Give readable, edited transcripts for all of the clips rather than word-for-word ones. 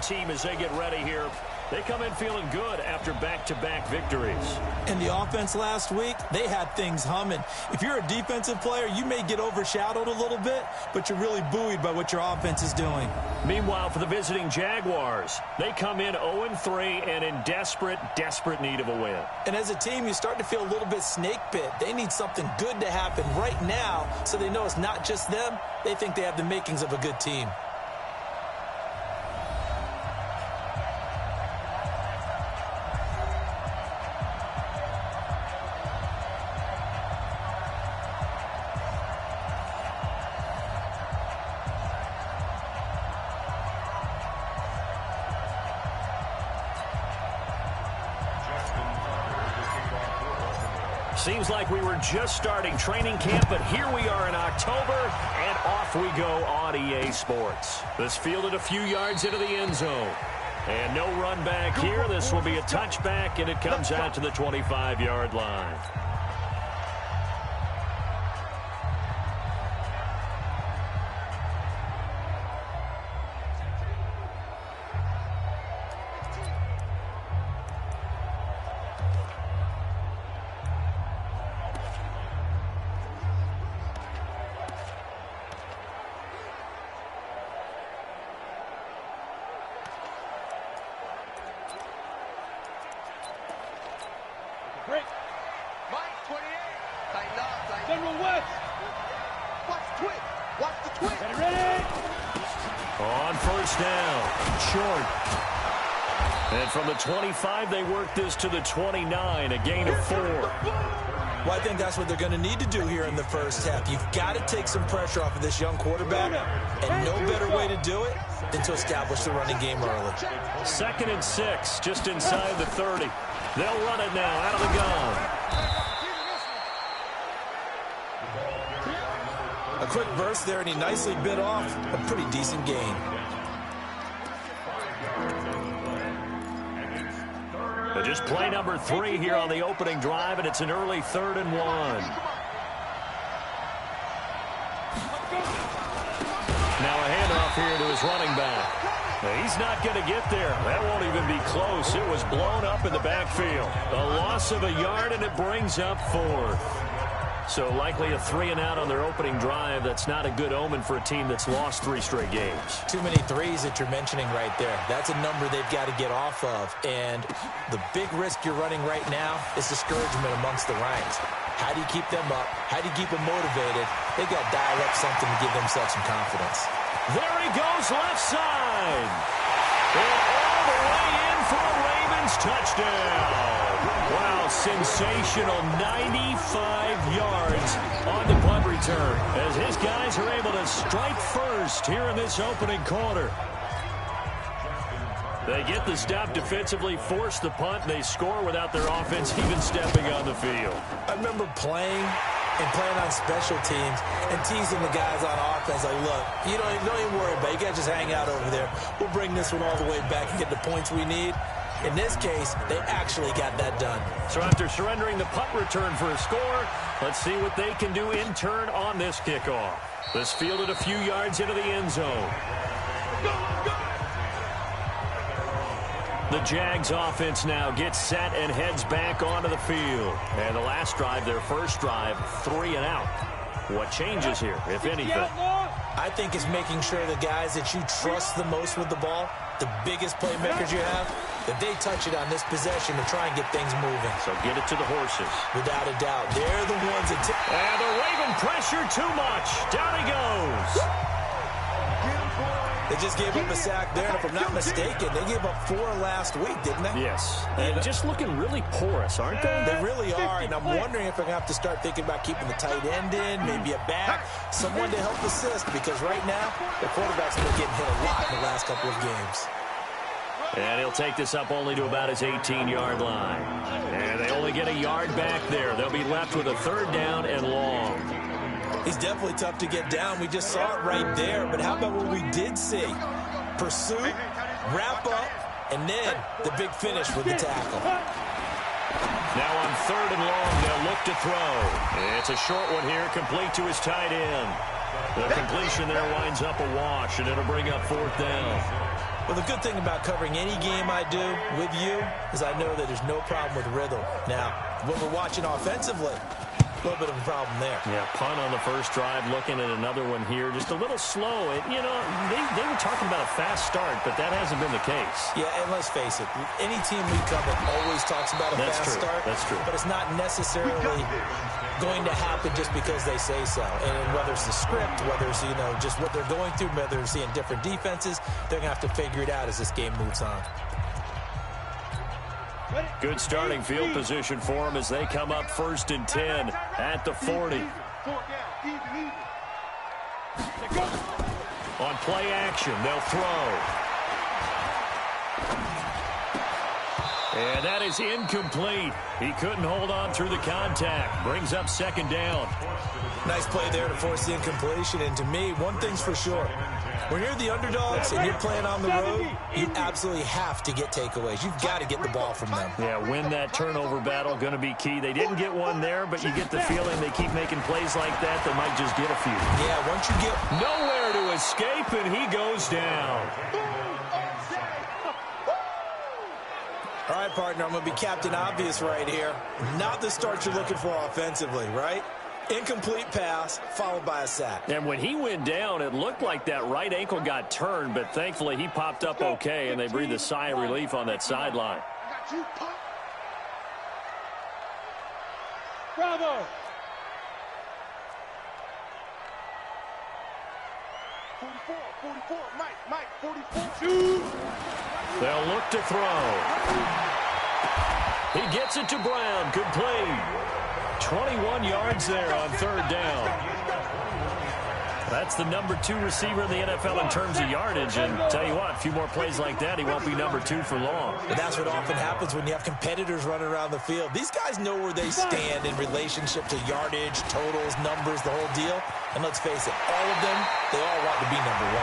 team as they get ready here. They come in feeling good after back-to-back victories. And the offense last week, they had things humming. If you're a defensive player, you may get overshadowed a little bit, but you're really buoyed by what your offense is doing. Meanwhile, for the visiting Jaguars, they come in 0-3 and in desperate need of a win. And as a team, you start to feel a little bit snake bit. They need something good to happen right now so they know it's not just them. They think they have the makings of a good team. Seems like we were just starting training camp, but here we are in October, and off we go on EA Sports. This fielded a few yards into the end zone. And no run back here. This will be a touchback, and it comes out to the 25-yard line. Break. Mike 28. Tighten up, tighten up. West. Watch the twist. Watch the twist. Get it ready. On first down. Short. And from the 25, they work this to the 29, a gain of 4. Well, I think that's what they're going to need to do here in the first half. You've got to take some pressure off of this young quarterback, and no better way to do it than to establish the running game early. 2nd and 6, just inside the 30. They'll run it now out of the gun. A quick burst there, and he nicely bit off a pretty decent gain. But just play number 3 here on the opening drive, and it's an early 3rd and 1. Now a handoff here to his running back. He's not going to get there. That won't even be close. It was blown up in the backfield. A loss of a yard, and it brings up 4th. So likely a 3-and-out on their opening drive. That's not a good omen for a team that's lost 3 straight games. Too many threes that you're mentioning right there. That's a number they've got to get off of. And the big risk you're running right now is discouragement amongst the ranks. How do you keep them up? How do you keep them motivated? They've got to dial up something to give themselves some confidence. There he goes, left side. And all the way in for a Ravens touchdown. Wow, sensational 95 yards on the punt return as his guys are able to strike first here in this opening quarter. They get the stop defensively, force the punt, and they score without their offense even stepping on the field. I remember playing on special teams and teasing the guys on offense like, look, you don't even worry about it. You guys just hang out over there. We'll bring this one all the way back and get the points we need. In this case, they actually got that done. So after surrendering the punt return for a score, let's see what they can do in turn on this kickoff. This fielded a few yards into the end zone. The Jags offense now gets set and heads back onto the field. And the last drive, their first drive, 3-and-out. What changes here, if anything? I think it's making sure the guys that you trust the most with the ball, the biggest playmakers you have, that they touch it on this possession to try and get things moving. So get it to the horses. Without a doubt. They're the ones that... And the Raven pressure too much. Down he goes. They just gave up a sack there, and if I'm not mistaken, they gave up 4 last week, didn't they? Yes. And just looking really porous, aren't they? They really are, and I'm wondering if I'm going to have to start thinking about keeping the tight end in, maybe a back, someone to help assist, because right now, the quarterback's been getting hit a lot in the last couple of games. And he'll take this up only to about his 18-yard line. And they only get a yard back there. They'll be left with a 3rd down and long. He's definitely tough to get down. We just saw it right there. But how about what we did see? Pursuit, wrap up, and then the big finish with the tackle. Now on 3rd and long, they'll look to throw. It's a short one here, complete to his tight end. The completion there winds up a wash, and it'll bring up 4th down. Well, the good thing about covering any game I do with you is I know that there's no problem with rhythm. Now, when we're watching offensively, a little bit of a problem there. Yeah, punt on the first drive, looking at another one here. Just a little slow. You know, they were talking about a fast start, but that hasn't been the case. Yeah, and let's face it, any team we cover always talks about a fast start. That's true. But it's not necessarily going to happen just because they say so. And whether it's the script, whether it's, you know, just what they're going through, whether they're seeing different defenses, they're going to have to figure it out as this game moves on. Good starting field position for them as they come up 1st and 10 at the 40. On play action, they'll throw. And that is incomplete. He couldn't hold on through the contact. Brings up 2nd down. Nice play there to force the incompletion. And to me, one thing's for sure. When you're the underdogs and you're playing on the road, you absolutely have to get takeaways. You've got to get the ball from them. Yeah, win that turnover battle, going to be key. They didn't get one there, but you get the feeling they keep making plays like that, they might just get a few. Yeah, once you get nowhere to escape, and he goes down. All right, partner, I'm going to be Captain Obvious right here. Not the start you're looking for offensively, right? Incomplete pass, followed by a sack. And when he went down, it looked like that right ankle got turned, but thankfully he popped up okay, and they breathed a sigh of relief on that sideline. Bravo! 44, Mike, 44. Shoot! They'll look to throw. He gets it to Brown, complete. 21 yards there on 3rd down. That's the number 2 receiver in the NFL in terms of yardage. And tell you what, a few more plays like that, he won't be number 2 for long. And that's what often happens when you have competitors running around the field. These guys know where they stand in relationship to yardage, totals, numbers, the whole deal. And let's face it, all of them, they all want to be number 1.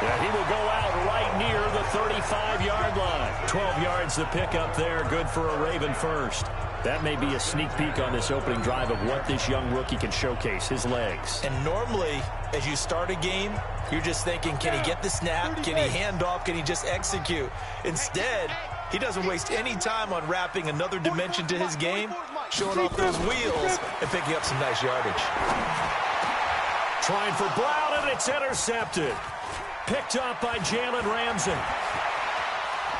Yeah, he will go out right near the 35-yard line. 12 yards to pick up there. Good for a Raven first. That may be a sneak peek on this opening drive of what this young rookie can showcase, his legs. And normally, as you start a game, you're just thinking, can he get the snap? Can he hand off? Can he just execute? Instead, he doesn't waste any time on wrapping another dimension to his game, showing off those wheels, and picking up some nice yardage. Trying for Brown, and it's intercepted. Picked up by Jalen Ramsey.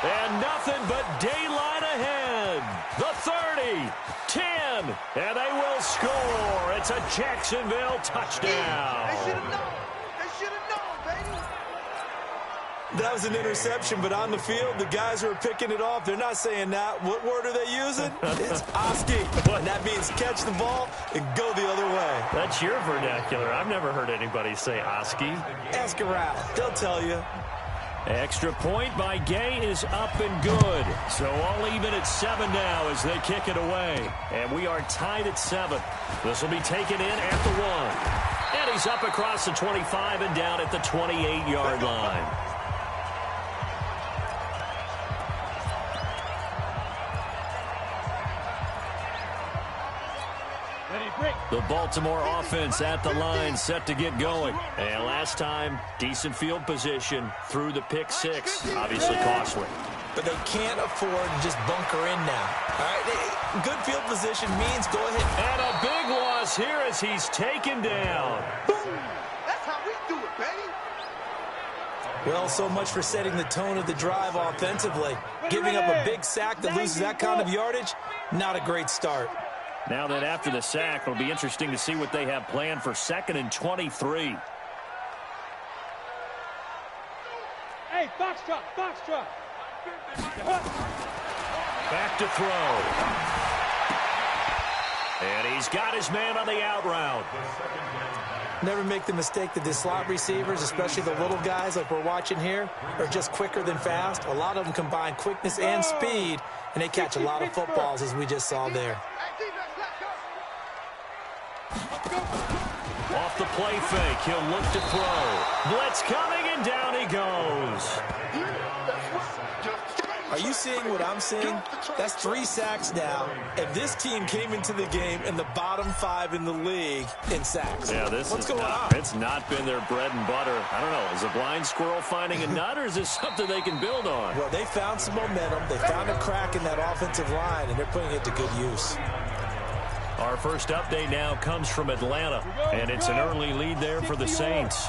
And nothing but daylight ahead. The 30, 10, and they will score. It's a Jacksonville touchdown. They should have known. They should have known, baby. That was an interception, but on the field, the guys who are picking it off, they're not saying that. What word are they using? It's Oski. And that means catch the ball and go the other way. That's your vernacular. I've never heard anybody say Oski. Ask around. They'll tell you. Extra point by Gay is up and good. So all even at 7 now as they kick it away. And we are tied at 7. This will be taken in at the 1. And he's up across the 25 and down at the 28-yard line. The Baltimore offense at the line, set to get going. And last time, decent field position through the pick 6. Obviously costly. But they can't afford to just bunker in now. All right, good field position means go ahead. And a big loss here as he's taken down. That's how we do it, baby. Well, so much for setting the tone of the drive offensively. Giving up a big sack that loses that kind of yardage, not a great start. Now that after the sack, it'll be interesting to see what they have planned for 2nd and 23. Hey, box truck. Back to throw. And he's got his man on the out route. Never make the mistake that the slot receivers, especially the little guys like we're watching here, are just quicker than fast. A lot of them combine quickness and speed, and they catch a lot of footballs, as we just saw there. Off the play fake, he'll look to throw. Blitz coming, and down he goes. Are you seeing what I'm seeing? That's 3 sacks now, and this team came into the game in the bottom 5 in the league in sacks. Yeah, what's going on? It's not been their bread and butter. I don't know. Is a blind squirrel finding a nut, or is this something they can build on? Well, they found some momentum. They found a crack in that offensive line, and they're putting it to good use. Our first update now comes from Atlanta, and it's an early lead there for the Saints.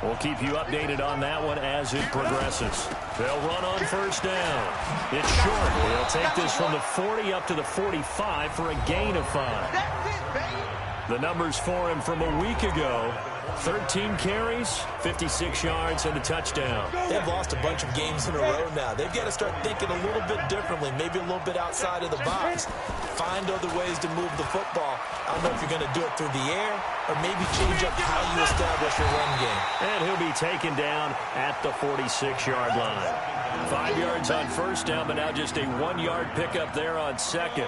We'll keep you updated on that one as it progresses. They'll run on first down. It's short. They'll take this from the 40 up to the 45 for a gain of 5. The numbers for him from a week ago: 13 carries, 56 yards, and a touchdown. They've lost a bunch of games in a row now. They've got to start thinking a little bit differently, maybe a little bit outside of the box. Find other ways to move the football. I don't know if you're going to do it through the air or maybe change up how you establish your run game. And he'll be taken down at the 46-yard line. 5 yards on first down, but now just a 1-yard pickup there on second.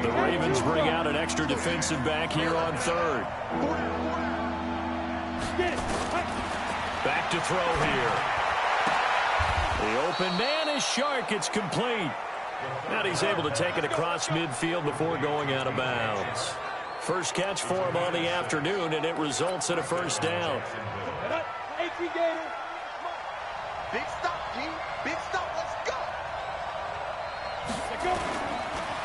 The Ravens bring out an extra defensive back here on third. Back to throw here. The open man is Shark. It's complete. And he's able to take it across midfield before going out of bounds. First catch for him on the afternoon, and it results in a first down. Big stop, G. Big stop. Let's go.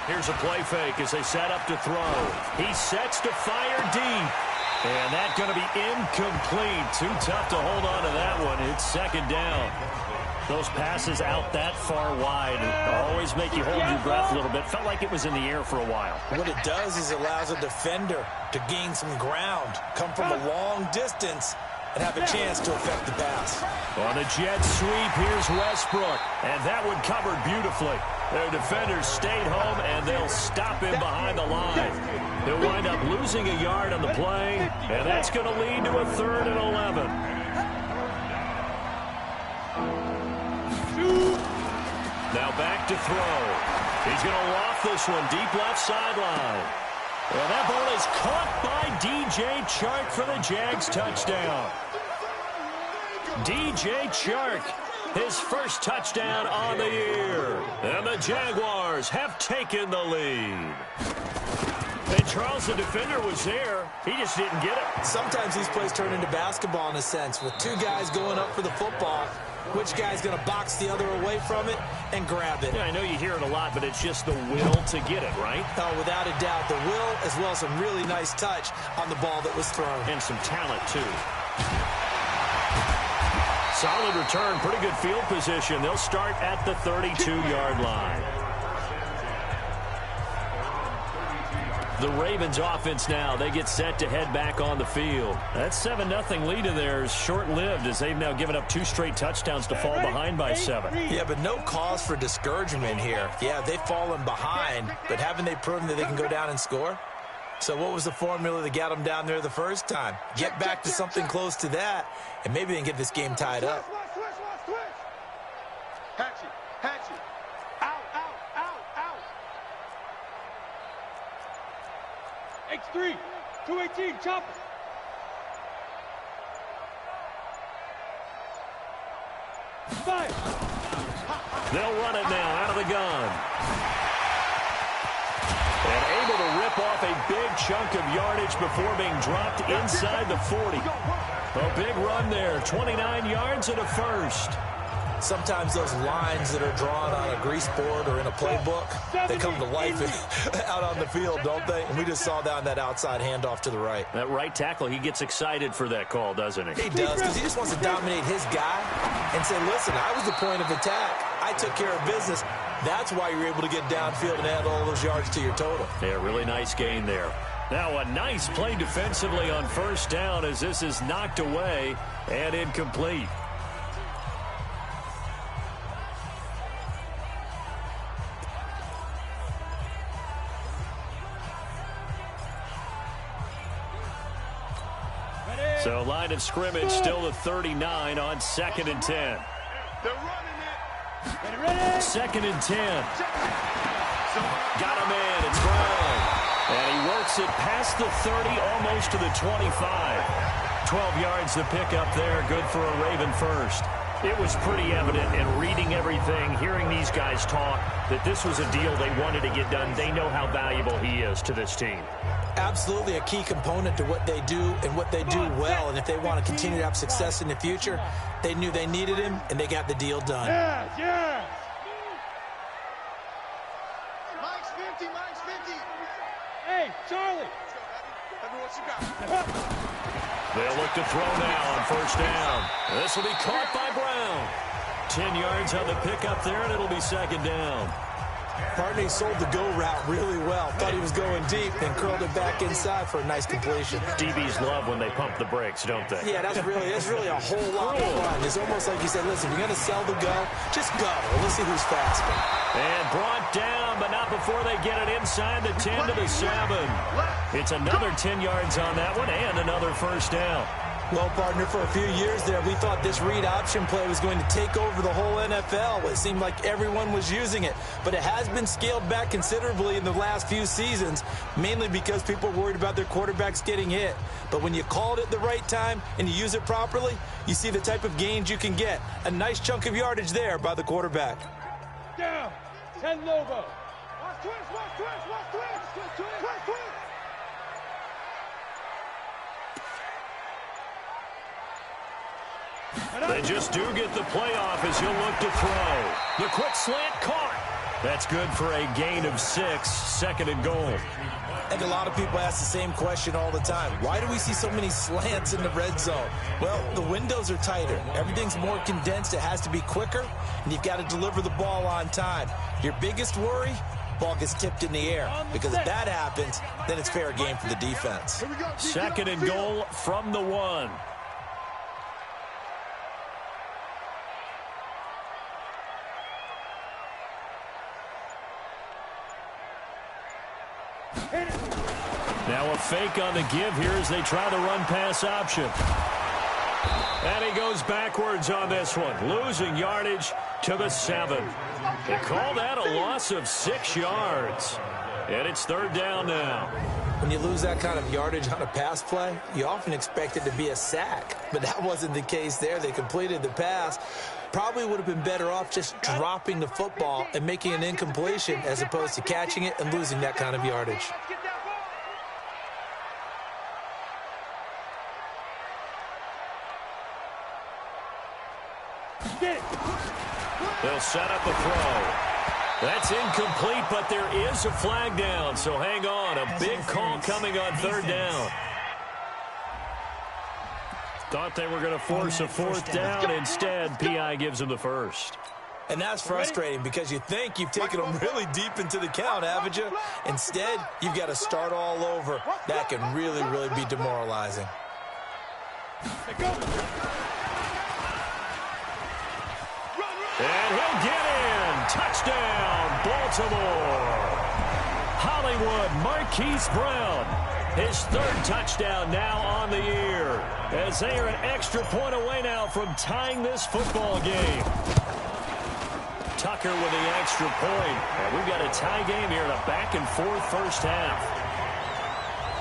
Here's a play fake as they set up to throw. He sets to fire deep. And that's going to be incomplete. Too tough to hold on to that one. It's second down. Those passes out that far wide always make you hold your breath a little bit. Felt like it was in the air for a while. What it does is it allows a defender to gain some ground, come from a long distance, and have a chance to affect the pass. On the jet sweep, here's Westbrook. And that one covered beautifully. Their defenders stayed home, and they'll stop him behind the line. He'll wind up losing a yard on the play, and that's going to lead to a 3rd and 11. Now back to throw. He's going to loft this one deep left sideline. And that ball is caught by DJ Chark for the Jags touchdown. DJ Chark, his first touchdown on the year. And the Jaguars have taken the lead. And Charles, the defender, was there. He just didn't get it. Sometimes these plays turn into basketball in a sense, with 2 guys going up for the football. Which guy's going to box the other away from it and grab it? Yeah, I know you hear it a lot, but it's just the will to get it, right? Oh, without a doubt. The will, as well as some really nice touch on the ball that was thrown. And some talent, too. Solid return, pretty good field position. They'll start at the 32-yard line. The Ravens offense now, they get set to head back on the field. That 7-0 lead of theirs short-lived as they've now given up 2 straight touchdowns to fall behind by 7. Yeah, but no cause for discouragement here. Yeah, they've fallen behind, but haven't they proven that they can go down and score? So what was the formula that got them down there the first time? Get back to something close to that, and maybe they can get this game tied up. Hatchet. X3, 218, chopper. Fire. They'll run it now out of the gun. And able to rip off a big chunk of yardage before being dropped inside the 40. A big run there, 29 yards and a first. Sometimes those lines that are drawn on a grease board or in a playbook, they come to life out on the field, don't they? And we just saw down that outside handoff to the right. That right tackle, he gets excited for that call, doesn't he? He does, because he just wants to dominate his guy and say, listen, I was the point of attack. I took care of business. That's why you're able to get downfield and add all those yards to your total. Yeah, really nice gain there. Now a nice play defensively on first down as this is knocked away and incomplete. So line of scrimmage still the 39 on 2nd and 10. They're running it. 2nd and 10. Got him in. It's Brown. And he works it past the 30, almost to the 25. 12 yards the pickup there. Good for a Raven first. It was pretty evident in reading everything, hearing these guys talk, that this was a deal they wanted to get done. They know how valuable he is to this team. Absolutely a key component to what they do and what they do well. And if they want to continue to have success in the future, they knew they needed him, and they got the deal done. Yes, yes. Mike's 50, Mike's 50. Hey, Charlie. Let's go, baby. Everyone, what you got? They'll look to throw now on first down. This will be caught by Brown. 10 yards on the pickup there, and it'll be second down. Partney sold the go route really well. Thought he was going deep, then curled it back inside for a nice completion. DBs love when they pump the brakes, don't they? Yeah, that's really a whole lot of fun. It's almost like you said, listen, if you're going to sell the go, just go. Let's see who's faster. And brought down, but not before they get it inside the 10 to the 7. It's another 10 yards on that one and another first down. Well, partner, for a few years there, we thought this read option play was going to take over the whole NFL. It seemed like everyone was using it, but it has been scaled back considerably in the last few seasons, mainly because people are worried about their quarterbacks getting hit. But when you call it at the right time and you use it properly, you see the type of gains you can get. A nice chunk of yardage there by the quarterback. Down. 10 Lobo. Watch twist, watch twist, watch twist. Twist, twist, twist, twist. They just do get the playoff as he'll look to throw. The quick slant caught. That's good for a gain of 6, second and goal. And a lot of people ask the same question all the time. Why do we see so many slants in the red zone? Well, the windows are tighter. Everything's more condensed. It has to be quicker, and you've got to deliver the ball on time. Your biggest worry, ball gets tipped in the air. Because if that happens, then it's fair game for the defense. Second and goal from the 1. Now a fake on the give here as they try to run pass option. And he goes backwards on this one, losing yardage to the 7. They call that a loss of 6 yards. And it's third down now. When you lose that kind of yardage on a pass play, you often expect it to be a sack. But that wasn't the case there. They completed the pass. Probably would have been better off just dropping the football and making an incompletion as opposed to catching it and losing that kind of yardage. They'll set up a throw. That's incomplete, but there is a flag down, so hang on. A big call coming on third down. Thought they were going to force a fourth down. Instead, P.I. gives them the first. And that's frustrating because you think you've taken them really deep into the count, haven't you? Instead, you've got to start all over. That can really, really be demoralizing. And he'll get in. Touchdown, Baltimore. Hollywood Marquise Brown. His third touchdown now on the year. As they are an extra point away now from tying this football game. Tucker with the extra point. And we've got a tie game here in a back-and-forth first half.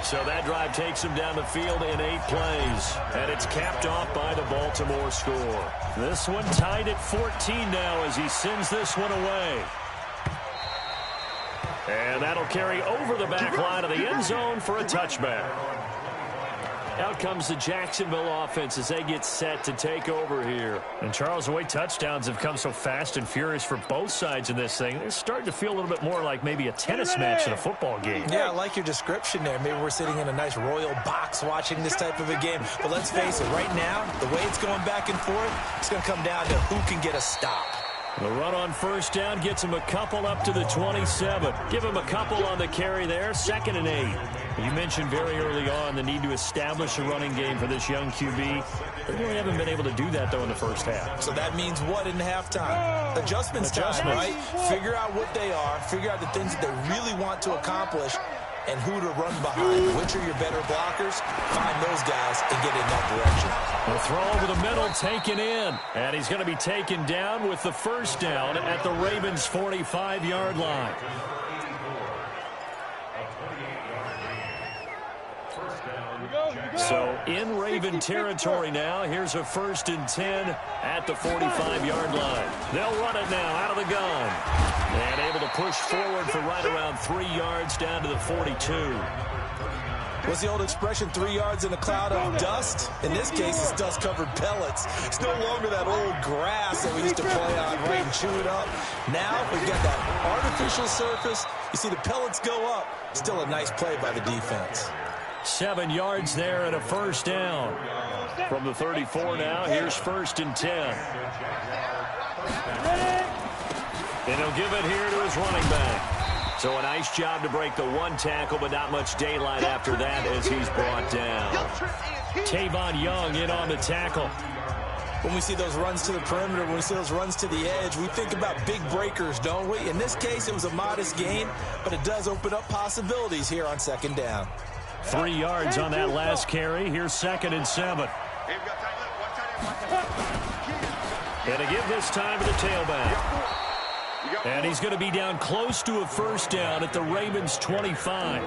So that drive takes him down the field in 8 plays. And it's capped off by the Baltimore score. This one tied at 14 now as he sends this one away. And that'll carry over the back line of the end zone for a touchback. Out comes the Jacksonville offense as they get set to take over here. And Charles, the way touchdowns have come so fast and furious for both sides in this thing, it's starting to feel a little bit more like maybe a tennis match in a football game. Yeah, I like your description there. Maybe we're sitting in a nice royal box watching this type of a game. But let's face it, right now, the way it's going back and forth, it's going to come down to who can get a stop. The run on first down gets him a couple up to the 27. Give him a couple on the carry there, 2nd and 8. You mentioned very early on the need to establish a running game for this young QB. They really haven't been able to do that, though, in the first half. So that means what in halftime? Adjustments time, right? Figure out what they are, figure out the things that they really want to accomplish, and who to run behind. Which are your better blockers? Find those guys and get in that direction. The throw over the middle taken in. And he's going to be taken down with the first down at the Ravens' 45-yard line. Here we go, here we So in Raven territory now. Here's a 1st and 10 at the 45-yard line. They'll run it now out of the gun. And able to push forward for right around 3 yards down to the 42. What's the old expression, 3 yards in a cloud of dust? In this case, it's dust-covered pellets. It's no longer that old grass that we used to play on, right, and chew it up. Now we've got that artificial surface. You see the pellets go up. Still a nice play by the defense. 7 yards there and a 1st down. From the 34 now, here's 1st and 10. And he'll give it here to his running back. So a nice job to break the 1 tackle, but not much daylight after that as he's brought down. Tavon Young in on the tackle. When we see those runs to the perimeter, when we see those runs to the edge, we think about big breakers, don't we? In this case, it was a modest gain, but it does open up possibilities here on 2nd down. 3 yards on that last carry. Here's 2nd and 7. And to give this time to the tailback. And he's going to be down close to a 1st down at the Ravens' 25.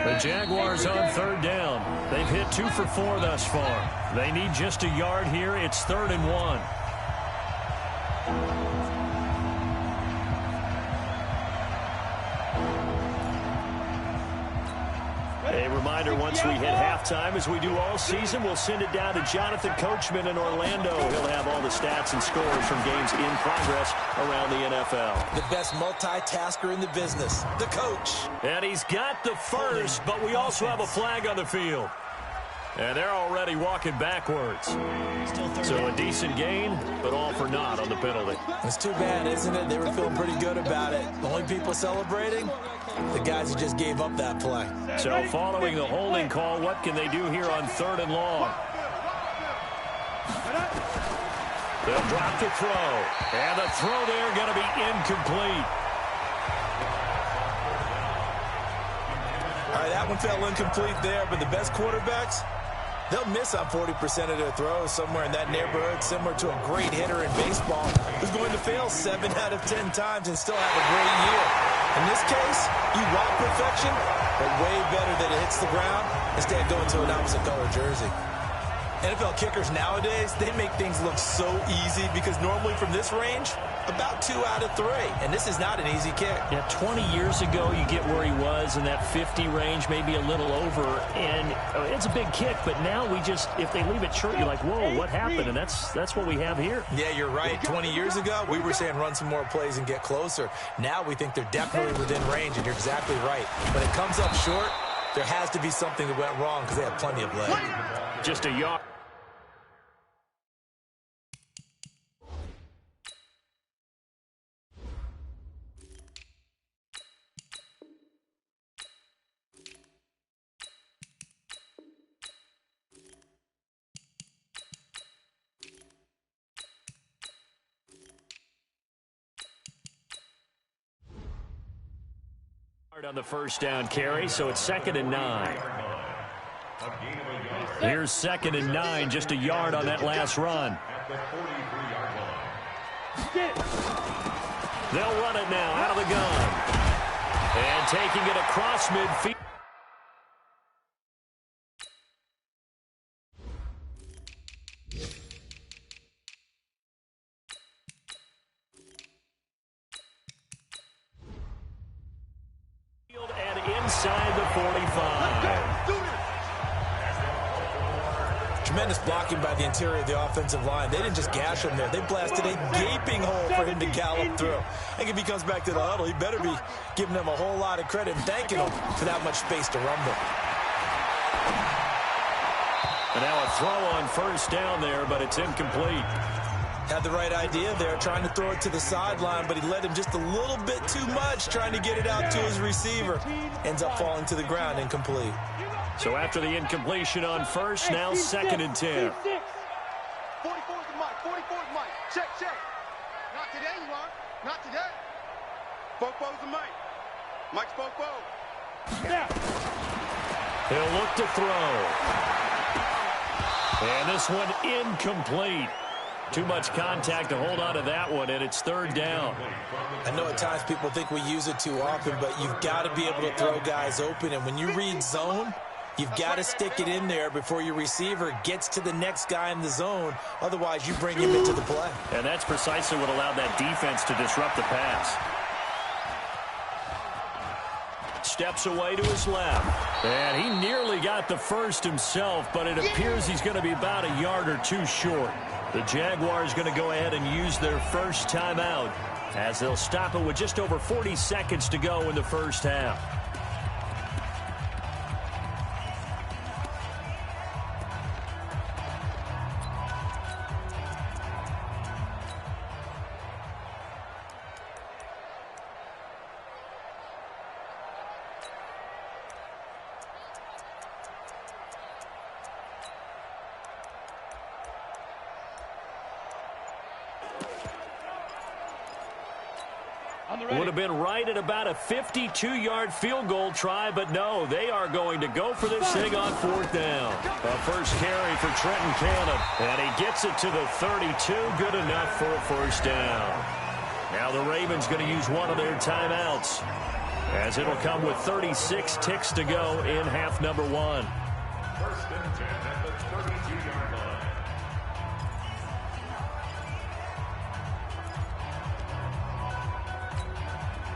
The Jaguars on 3rd down. They've hit 2 for 4 thus far. They need just a yard here. It's 3rd and 1. A reminder, once we hit halftime, as we do all season, we'll send it down to Jonathan Coachman in Orlando. He'll have all the stats and scores from games in progress around the NFL. The best multitasker in the business, the coach. And he's got the first, but we also have a flag on the field. And they're already walking backwards. So a decent gain, but all for naught on the penalty. It's too bad, isn't it? They were feeling pretty good about it. The only people celebrating, the guys who just gave up that play. So following the holding call, what can they do here on 3rd and long? They'll drop the throw. And the throw there going to be incomplete. All right, that one fell incomplete there, but the best quarterbacks, they'll miss on 40% of their throws, somewhere in that neighborhood, similar to a great hitter in baseball who's going to fail 7 out of 10 times and still have a great year. In this case, you want perfection, but way better that it hits the ground instead of going to an opposite color jersey. NFL kickers nowadays, they make things look so easy because normally from this range, about 2 out of 3. And this is not an easy kick. Yeah, 20 years ago, you get where he was in that 50 range, maybe a little over. And it's a big kick, but now we just, if they leave it short, you're like, whoa, what happened? And that's what we have here. Yeah, you're right. 20 years ago, we were saying run some more plays and get closer. Now we think they're definitely within range, and you're exactly right. When it comes up short, there has to be something that went wrong because they have plenty of leg. Just a yard. On the 1st down carry, so it's 2nd and 9. Here's 2nd and 9, just a yard on that last run. They'll run it now out of the gun. And taking it across midfield. Inside the 45. Tremendous blocking by the interior of the offensive line. They didn't just gash him there. They blasted a gaping hole for him to gallop through. I think if he comes back to the huddle, he better be giving them a whole lot of credit and thanking them for that much space to rumble. And now a throw on 1st down there, but it's incomplete. Had the right idea there, trying to throw it to the sideline, but he led him just a little bit too much, trying to get it out to his receiver. Ends up falling to the ground, incomplete. So after the incompletion on 1st, now 2nd and 10. 44's the mic, 44's the mic. Check, check. Not today, you are. Not today. Fofo's the mic. Mike's Fofo. Yeah. He'll look to throw. And this one incomplete. Too much contact to hold on to that one, and it's third down. I know at times people think we use it too often, but you've got to be able to throw guys open. And when you read zone, you've got to stick it in there before your receiver gets to the next guy in the zone. Otherwise, you bring him into the play. And that's precisely what allowed that defense to disrupt the pass. Steps away to his left. And he nearly got the first himself, but it appears he's going to be about a yard or two short. The Jaguars going to go ahead and use their first timeout as they'll stop it with just over 40 seconds to go in the first half. Would have been right at about a 52-yard field goal try, but no, they are going to go for this thing on fourth down. A first carry for Trenton Cannon, and he gets it to the 32, good enough for a first down. Now the Ravens going to use one of their timeouts, as it'll come with 36 ticks to go in half number one. First and 10 at the 32-yard line.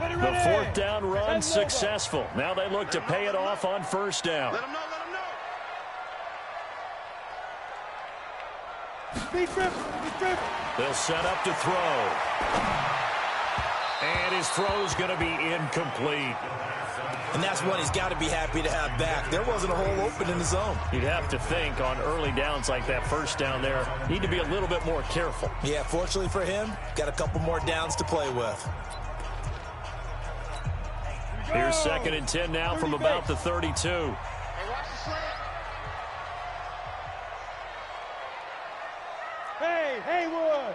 The fourth down run successful. Now they look to pay it off on first down. Let him know, let him know. Speed trip. They'll set up to throw. And his throw's going to be incomplete. And that's one he's got to be happy to have back. There wasn't a hole open in the zone. You'd have to think on early downs like that first down there, need to be a little bit more careful. Yeah, fortunately for him, got a couple more downs to play with. Here's second and 10 now from about the 32. Hey, watch the slant. Hey, Haywood.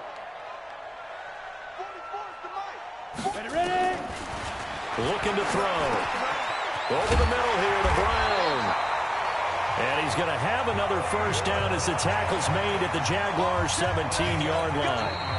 44 to Mike. Ready. Looking to throw. Over the middle here to Brown. And he's going to have another first down as the tackle's made at the Jaguars' 17-yard line.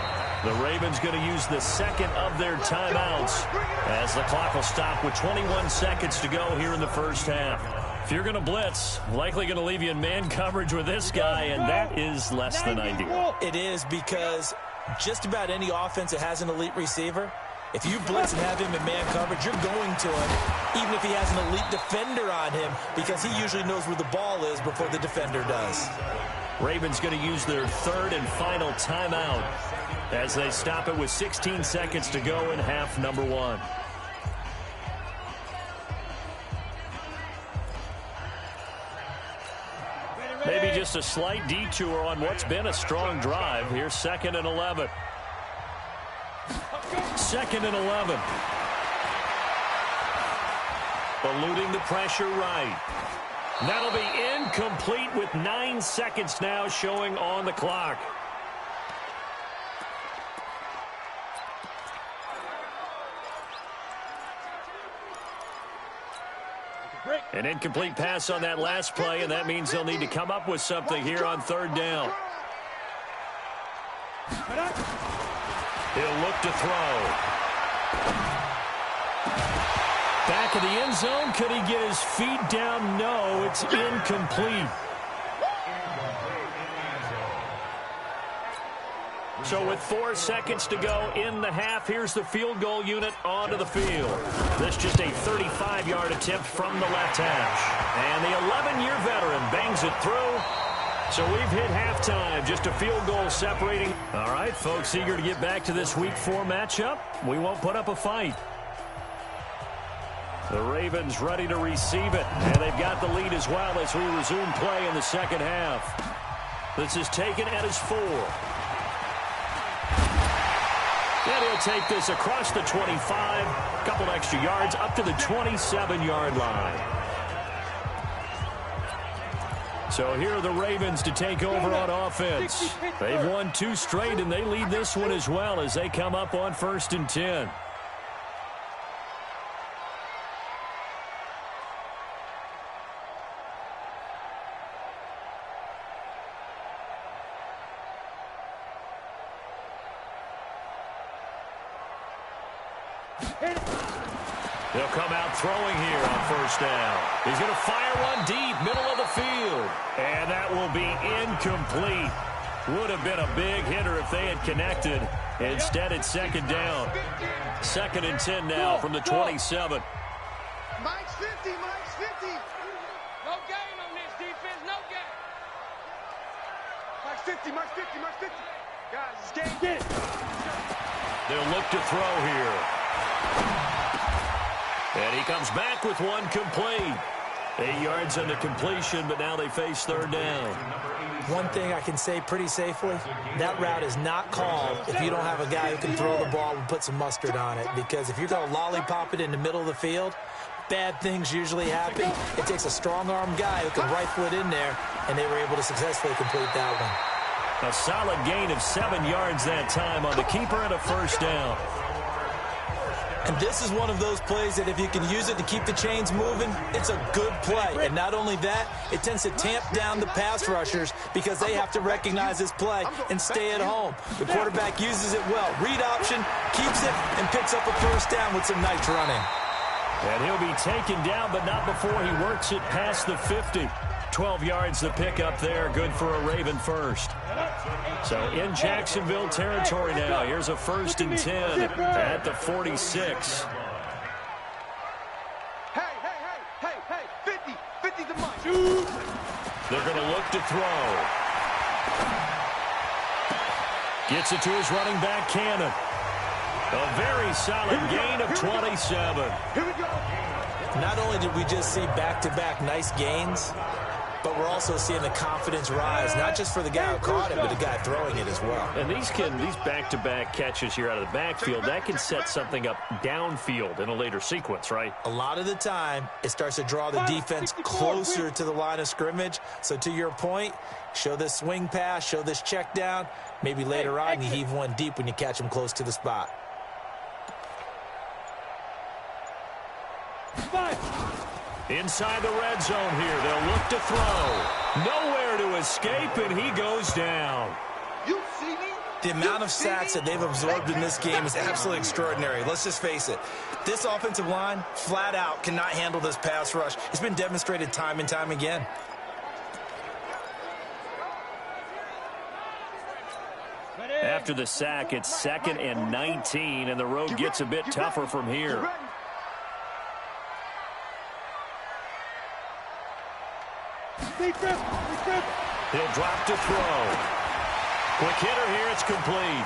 The Ravens going to use the second of their timeouts as the clock will stop with 21 seconds to go here in the first half. If you're going to blitz, likely going to leave you in man coverage with this guy, and that is less than ideal. It is, because just about any offense that has an elite receiver, if you blitz and have him in man coverage, you're going to him, even if he has an elite defender on him, because he usually knows where the ball is before the defender does. Ravens going to use their third and final timeout as they stop it with 16 seconds to go in half number one. Maybe just a slight detour on what's been a strong drive. Here's second and 11. Second and 11. Eluding the pressure right. That'll be incomplete with 9 seconds now showing on the clock. An incomplete pass on that last play, and that means they'll need to come up with something here on third down. He'll look to throw. Back of the end zone. Could he get his feet down? No, it's incomplete. So with 4 seconds to go in the half, here's the field goal unit onto the field. This just a 35-yard attempt from the left hash. And the 11-year veteran bangs it through. So we've hit halftime, just a field goal separating. All right, folks, eager to get back to this Week 4 matchup. We won't put up a fight. The Ravens ready to receive it, and they've got the lead as well as we resume play in the second half. This is taken at his 4. And he'll take this across the 25, a couple extra yards, up to the 27-yard line. So here are the Ravens to take over on offense. They've won 2 straight, and they lead this one as well as they come up on 1st and 10. They'll come out throwing here on first down. He's going to fire one deep, middle of the field. And that will be incomplete. Would have been a big hitter if they had connected. Instead, it's second down. 2nd and 10 now from the 27. Mike's 50, Mike's 50. No gain on this defense, no gain. Mike's 50, Mike's 50, Mike's 50. Guys, it's game. Get it. They'll look to throw here. And he comes back with one complete. 8 yards on the completion, but now they face third down. One thing I can say pretty safely, that route is not called if you don't have a guy who can throw the ball and put some mustard on it. Because if you're going to lollipop it in the middle of the field, bad things usually happen. It takes a strong-arm guy who can rifle it in there, and they were able to successfully complete that one. A solid gain of 7 yards that time on the keeper and a first down. And this is one of those plays that if you can use it to keep the chains moving, it's a good play. And not only that, it tends to tamp down the pass rushers because they have to recognize this play and stay at home. The quarterback uses it well. Read option, keeps it, and picks up a first down with some nice running. And he'll be taken down, but not before he works it past the 50. 12 yards the pickup there, good for a Raven first. So in Jacksonville territory now. Here's a 1st and 10 at the 46. Hey, 50, 50 to Mike. They're going to look to throw. Gets it to his running back, Cannon. A very solid gain of 27. Here we go. Not only did we just see back-to-back nice gains, but we're also seeing the confidence rise, not just for the guy who caught it, but the guy throwing it as well. And these back-to-back catches here out of the backfield, that can set something up downfield in a later sequence, right? A lot of the time, it starts to draw the defense closer to the line of scrimmage. So to your point, show this swing pass, show this check down. Maybe later on, you heave one deep when you catch him close to the spot. Inside the red zone here, they'll look to throw. Nowhere to escape, and he goes down. You see me? The amount of sacks that they've absorbed in this game is absolutely extraordinary. Let's just face it. This offensive line, flat out, cannot handle this pass rush. It's been demonstrated time and time again. After the sack, it's 2nd and 19, and the road gets a bit tougher from here. He'll drop to throw. Quick hitter here, it's complete.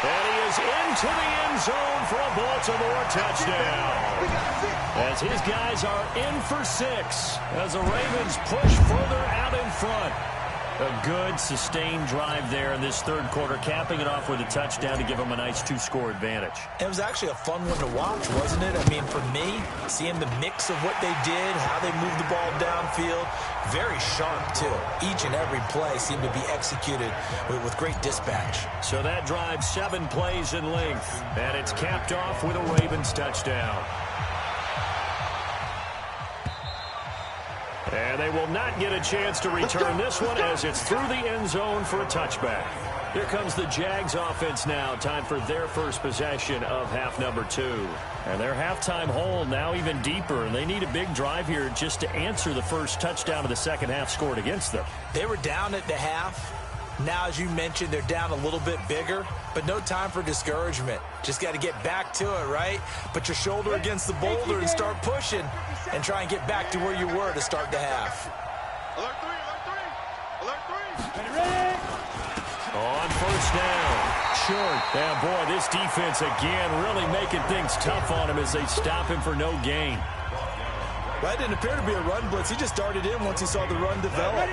And he is into the end zone for a Baltimore touchdown. As his guys are in for 6, as the Ravens push further out in front. A good, sustained drive there in this third quarter, capping it off with a touchdown to give them a nice 2-score advantage. It was actually a fun one to watch, wasn't it? I mean, for me, seeing the mix of what they did, how they moved the ball downfield, very sharp, too. Each and every play seemed to be executed with great dispatch. So that drive 7 plays in length, and it's capped off with a Ravens touchdown. And they will not get a chance to return this one as it's through the end zone for a touchback. Here comes the Jags offense now. Time for their first possession of half number 2. And their halftime hole now even deeper. And they need a big drive here just to answer the first touchdown of the second half scored against them. They were down at the half. Now, as you mentioned, they're down a little bit bigger, but no time for discouragement. Just got to get back to it, right? Put your shoulder against the boulder and start pushing and try and get back to where you were to start the half. Alert 3, alert 3, alert 3. Ready? On first down. Short. Yeah, boy, this defense again really making things tough on him as they stop him for no gain. That didn't appear to be a run blitz. He just darted in once he saw the run develop.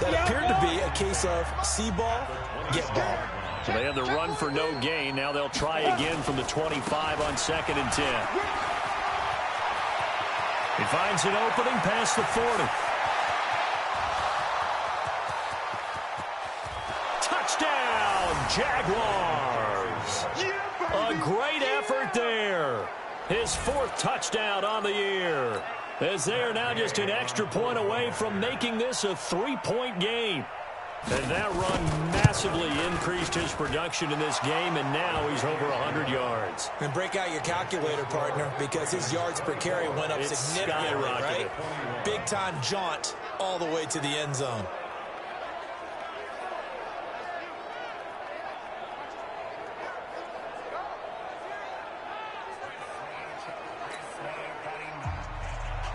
That appeared to be a case of see ball, get ball. So they had the run for no gain. Now they'll try again from the 25 on 2nd and 10. He finds an opening past the 40. Touchdown, Jaguars. A great effort there. His 4th touchdown on the year, as they are now just an extra point away from making this a 3-point game. And that run massively increased his production in this game, and now he's over 100 yards. And break out your calculator, partner, because his yards per carry went up significantly, right? Big-time jaunt all the way to the end zone.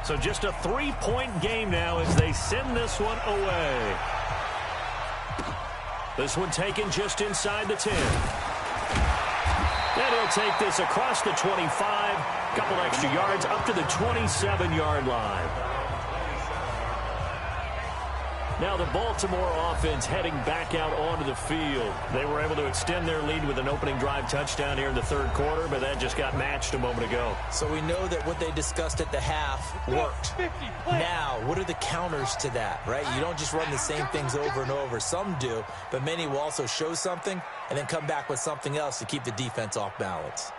So just a 3-point game now as they send this one away. This one taken just inside the 10. And he'll take this across the 25. Couple extra yards up to the 27-yard line. Now the Baltimore offense heading back out onto the field. They were able to extend their lead with an opening drive touchdown here in the third quarter, but that just got matched a moment ago. So we know that what they discussed at the half worked. Now, what are the counters to that, right? You don't just run the same things over and over. Some do, but many will also show something and then come back with something else to keep the defense off balance.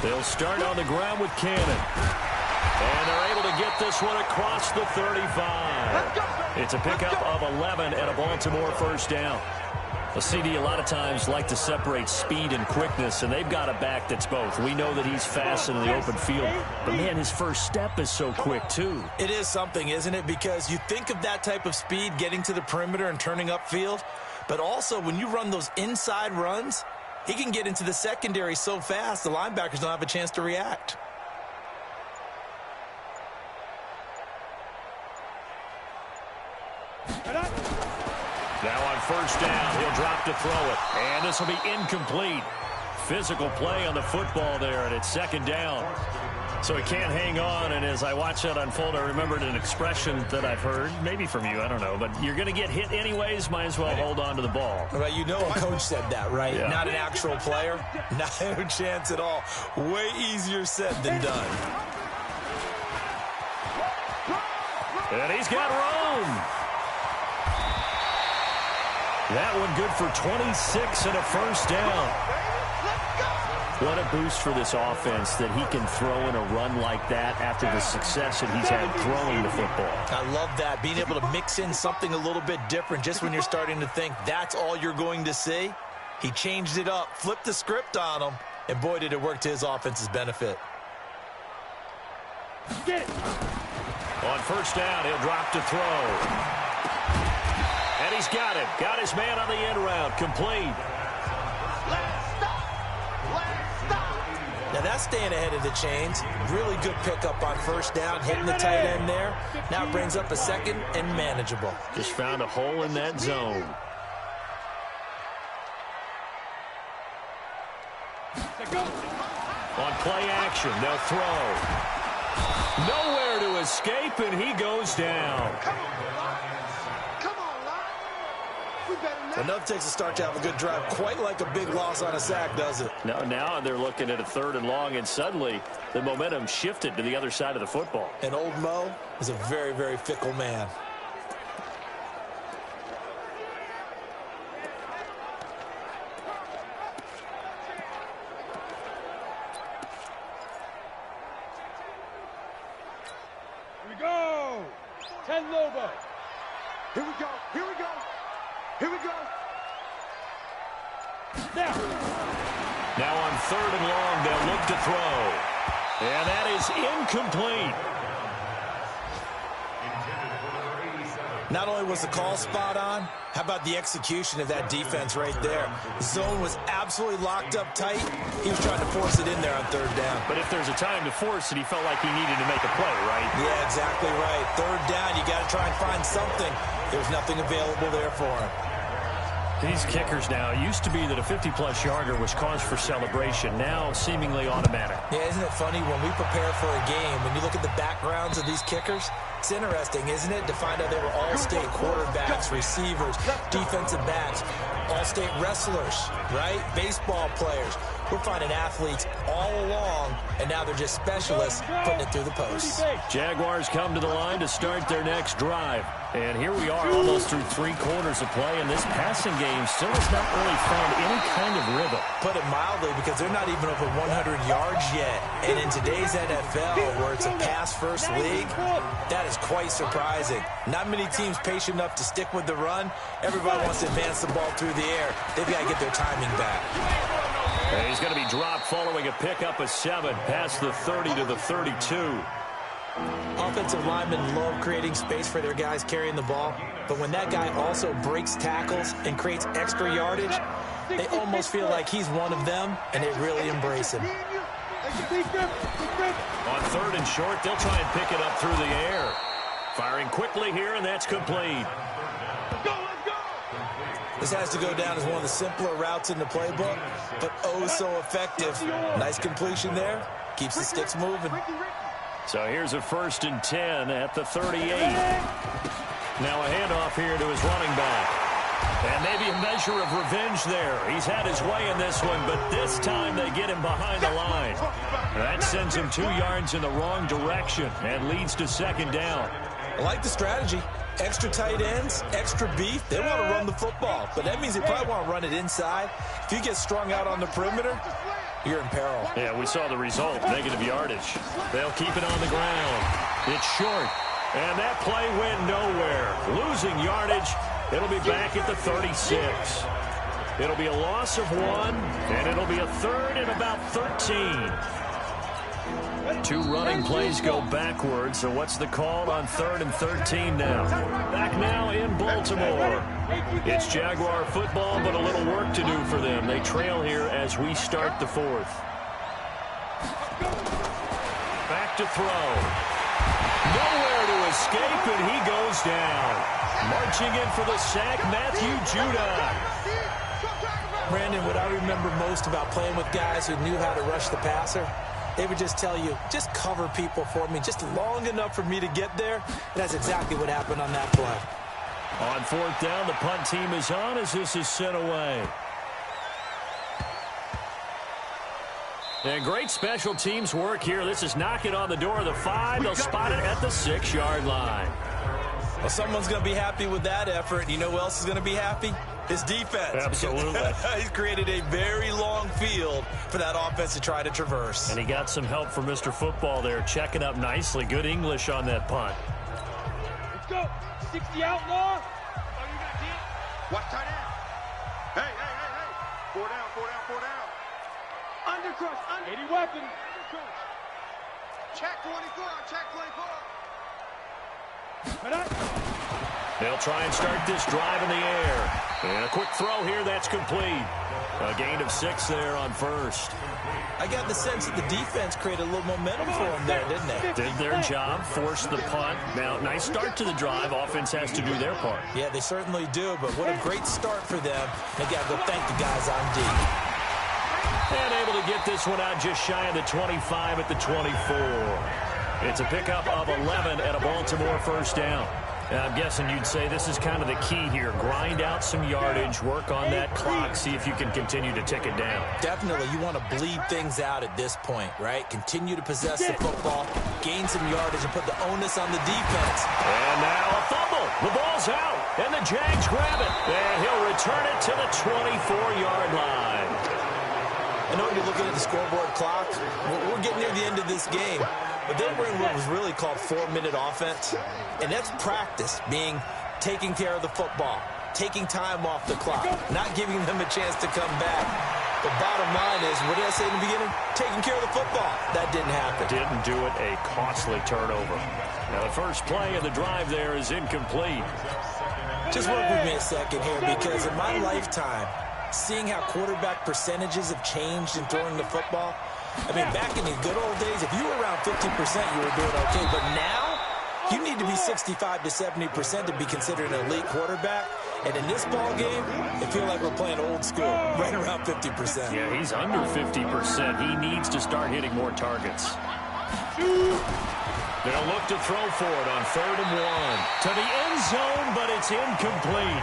They'll start on the ground with Cannon. And they're able to get this one across the 35. It's a pickup of 11 and a Baltimore first down. A CD a lot of times like to separate speed and quickness, and they've got a back that's both. We know that he's fast in the open field, but, man, his first step is so quick, too. It is something, isn't it? Because you think of that type of speed getting to the perimeter and turning upfield, but also when you run those inside runs, he can get into the secondary so fast, the linebackers don't have a chance to react. Now on first down, he'll drop to throw it. And this will be incomplete. Physical play on the football there, and it's second down. So he can't hang on, and as I watch that unfold, I remembered an expression that I've heard, maybe from you, I don't know, but you're going to get hit anyways, might as well hold on to the ball. Right, you know a coach said that, right? Yeah. Not an actual player. No chance at all. Way easier said than done. And he's got room. That one good for 26 and a first down. What a boost for this offense that he can throw in a run like that after the success that he's had throwing the football. I love that, being able to mix in something a little bit different just when you're starting to think that's all you're going to see. He changed it up, flipped the script on him, and boy, did it work to his offense's benefit. Get it. On first down, he'll drop to throw. And he's got it. Got his man on the end route. Complete. Now that's staying ahead of the chains. Really good pickup on first down, hitting the tight end there. Now it brings up a second and manageable. Just found a hole in that zone. On play action, they'll throw. Nowhere to escape, and he goes down. Enough takes a start to have a good drive. Quite like a big loss on a sack, does it? Now they're looking at a third and long, and suddenly the momentum shifted to the other side of the football. And old Mo is a very, very fickle man. Here we go. 10 Lobo. Here we go. Here we go. Here we go. Now on third and long, they'll look to throw. And that is incomplete. Not only was the call spot on, how about the execution of that defense right there? The zone was absolutely locked up tight. He was trying to force it in there on third down. But if there's a time to force it, he felt like he needed to make a play, right? Yeah, exactly right. Third down, you got to try and find something. There was nothing available there for him. These kickers now, it used to be that a 50-plus yarder was cause for celebration. Now, seemingly automatic. Yeah, isn't it funny when we prepare for a game, when you look at the backgrounds of these kickers, it's interesting, isn't it, to find out they were all-state quarterbacks, receivers, defensive backs, all-state wrestlers, right? Baseball players. We're finding athletes all along, and now they're just specialists putting it through the posts. Jaguars come to the line to start their next drive. And here we are almost through 3 quarters of play, and this passing game still has not really found any kind of rhythm. Put it mildly, because they're not even over 100 yards yet. And in today's NFL, where it's a pass-first league, that is quite surprising. Not many teams patient enough to stick with the run. Everybody wants to advance the ball through the air. They've got to get their timing back. And he's going to be dropped following a pickup of 7 past the 30 to the 32. Offensive linemen love creating space for their guys carrying the ball, but when that guy also breaks tackles and creates extra yardage, they almost feel like he's one of them, and they really embrace him. On 3rd and short, they'll try and pick it up through the air. Firing quickly here, and that's complete. This has to go down as one of the simpler routes in the playbook, but oh so effective. Nice completion there. Keeps the sticks moving. So here's a 1st and 10 at the 38. Now a handoff here to his running back. And maybe a measure of revenge there. He's had his way in this one, but this time they get him behind the line. That sends him 2 yards in the wrong direction and leads to 2nd down. I like the strategy. Extra tight ends, extra beef. They want to run the football, but that means they probably want to run it inside. If you get strung out on the perimeter, you're in peril. Yeah, we saw the result, negative yardage. They'll keep it on the ground. It's short, and that play went nowhere. Losing yardage, it'll be back at the 36. It'll be a loss of 1, and it'll be a 3rd and about 13. 2 running plays go backwards, so what's the call on 3rd and 13 now? Back now in Baltimore. It's Jaguar football, but a little work to do for them. They trail here as we start the 4th. Back to throw. Nowhere to escape, and he goes down. Marching in for the sack, Matthew Judah. Brandon, what I remember most about playing with guys who knew how to rush the passer, they would just tell you, just cover people for me, just long enough for me to get there. And that's exactly what happened on that play. On 4th down, the punt team is on as this is sent away. And great special teams work here. This is knocking on the door of the 5. They'll spot it at the 6-yard line. Well, someone's going to be happy with that effort. You know who else is going to be happy? His defense. Absolutely. He's created a very long field for that offense to try to traverse. And he got some help from Mr. Football there, checking up nicely. Good English on that punt. Let's go. 60 outlaw. Watch tight end. Hey. 4 down. Undercrush. 80 weapon. Check 24. Check 24. They'll try and start this drive in the air. And a quick throw here, that's complete. A gain of 6 there on 1st. I got the sense that the defense created a little momentum for them there, didn't they? Did their job, forced the punt. Now, nice start to the drive. Offense has to do their part. Yeah, they certainly do, but what a great start for them. They got to go thank the guys on D. And able to get this one out just shy of the 25 at the 24. It's a pickup of 11 and a Baltimore 1st down. And I'm guessing you'd say this is kind of the key here. Grind out some yardage, work on that clock, see if you can continue to tick it down. Definitely. You want to bleed things out at this point, right? Continue to possess the football, gain some yardage, and put the onus on the defense. And now a fumble. The ball's out, and the Jags grab it. And he'll return it to the 24-yard line. I know you're looking at the scoreboard clock. We're getting near the end of this game. But then we're in what was really called 4-minute offense. And that's practice, being taking care of the football, taking time off the clock, not giving them a chance to come back. The bottom line is, what did I say in the beginning? Taking care of the football. That didn't happen. Didn't do it. A costly turnover. Now the first play of the drive there is incomplete. Just work with me a second here, because in my lifetime, seeing how quarterback percentages have changed in throwing the football, I mean, back in the good old days, if you were around 50%, you were doing okay. But now, you need to be 65 to 70% to be considered an elite quarterback. And in this ball game, I feel like we're playing old school, right around 50%. Yeah, he's under 50%. He needs to start hitting more targets. They'll look to throw for it on 3rd and 1. To the end zone, but it's incomplete.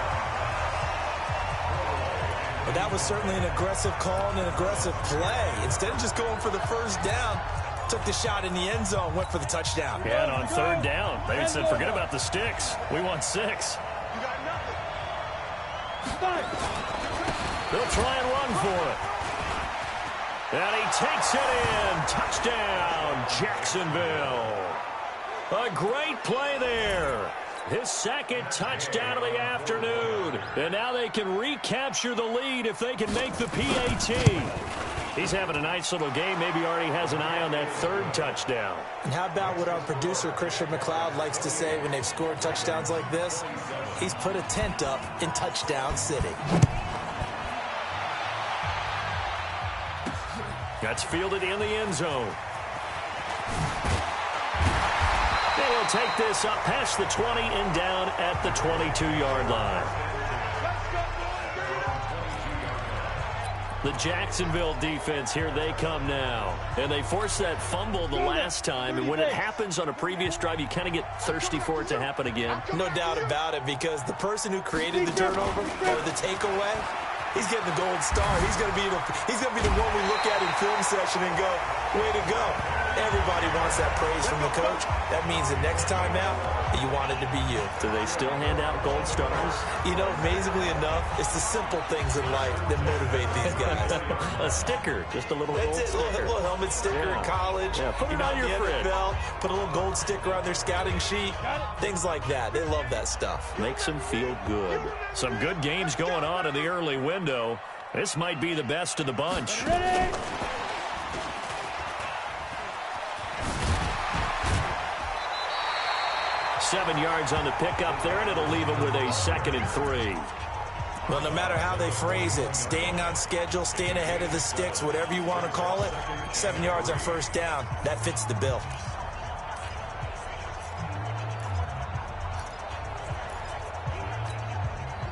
Well, that was certainly an aggressive call and an aggressive play. Instead of just going for the first down, took the shot in the end zone, went for the touchdown. Yeah, and on third down, they said, forget about the sticks. We want 6. You got nothing. They'll try and run for it. And he takes it in. Touchdown, Jacksonville. A great play there. His second touchdown of the afternoon. And now they can recapture the lead if they can make the PAT. He's having a nice little game. Maybe already has an eye on that third touchdown. And how about what our producer, Christian McLeod, likes to say when they've scored touchdowns like this? He's put a tent up in Touchdown City. That's fielded in the end zone. They will take this up past the 20 and down at the 22-yard line. The Jacksonville defense, here they come now. And they forced that fumble the last time. And when it happens on a previous drive, you kind of get thirsty for it to happen again. No doubt about it, because the person who created the turnover or the takeaway, he's getting the gold star. He's going to be the one we look at in film session and go, way to go. Everybody wants that praise from the coach. That means the next time out, you want it to be you. Do they still hand out gold stars? You know, amazingly enough, it's the simple things in life that motivate these guys. A sticker, just a little gold sticker. A little helmet sticker in college. Yeah, put it on your fridge. NFL, put a little gold sticker on their scouting sheet. Things like that. They love that stuff. Makes them feel good. Some good games going on in the early window. This might be the best of the bunch. Ready? 7 yards on the pickup there, and it'll leave them with a 2nd and 3. Well, no matter how they phrase it, staying on schedule, staying ahead of the sticks, whatever you want to call it, 7 yards on first down, that fits the bill.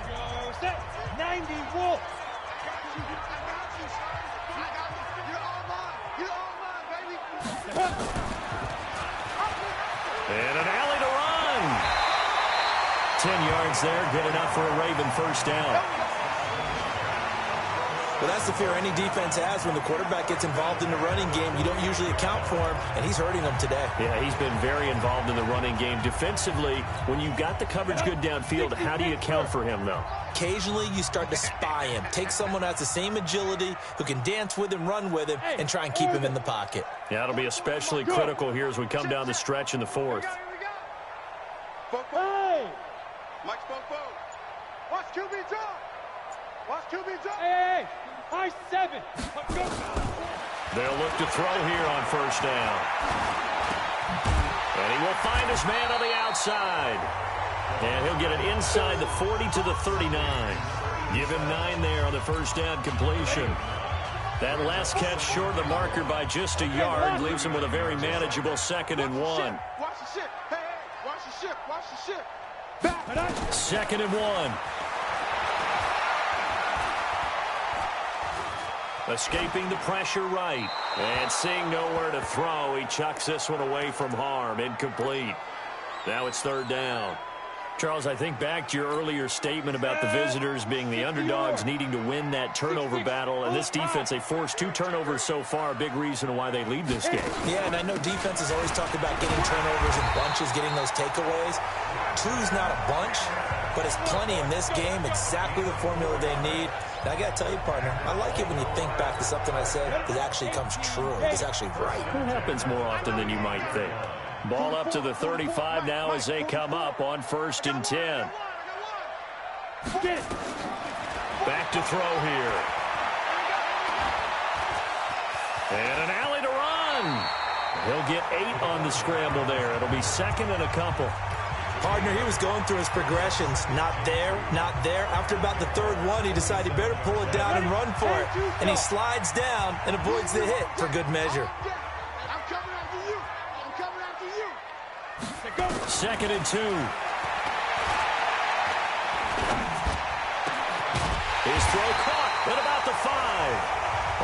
Go set. 90 Wolf. And an alley to run. 10 yards there, good enough for a Raven first down. Well, that's the fear any defense has when the quarterback gets involved in the running game. You don't usually account for him, and he's hurting them today. Yeah, he's been very involved in the running game. Defensively, when you've got the coverage good downfield, how do you account for him, though? Occasionally, you start to spy him. Take someone who has the same agility, who can dance with him, run with him, and try and keep him in the pocket. Yeah, it'll be especially critical here as we come down the stretch in the fourth. Hey! Mike Fofo. Watch QB drop. Watch QB drop. Hey! High 7. Go. They'll look to throw here on first down. And he will find his man on the outside. And he'll get it inside the 40 to the 39. Give him 9 there on the first down completion. That last catch short of the marker by just a yard leaves him with a very manageable 2nd and 1. Watch the ship. Hey, watch the ship. Watch the ship. 2nd and 1. Escaping the pressure right. And seeing nowhere to throw, he chucks this one away from harm. Incomplete. Now it's 3rd down. Charles, I think back to your earlier statement about the visitors being the underdogs needing to win that turnover battle. And this defense, they forced 2 turnovers so far, a big reason why they lead this game. Yeah, and I know defenses always talk about getting turnovers in bunches, getting those takeaways. 2's not a bunch, but it's plenty in this game, exactly the formula they need. And I got to tell you, partner, I like it when you think back to something I said that actually comes true. It's actually right. It happens more often than you might think. Ball up to the 35 now as they come up on 1st and 10. Back to throw here. And an alley to run. He'll get 8 on the scramble there. It'll be 2nd and a couple. Partner, he was going through his progressions. Not there, not there. After about the 3rd one, he decided he better pull it down and run for it. And he slides down and avoids the hit for good measure. I'm coming after you. I'm coming after you. 2nd and 2. His throw caught at about the 5.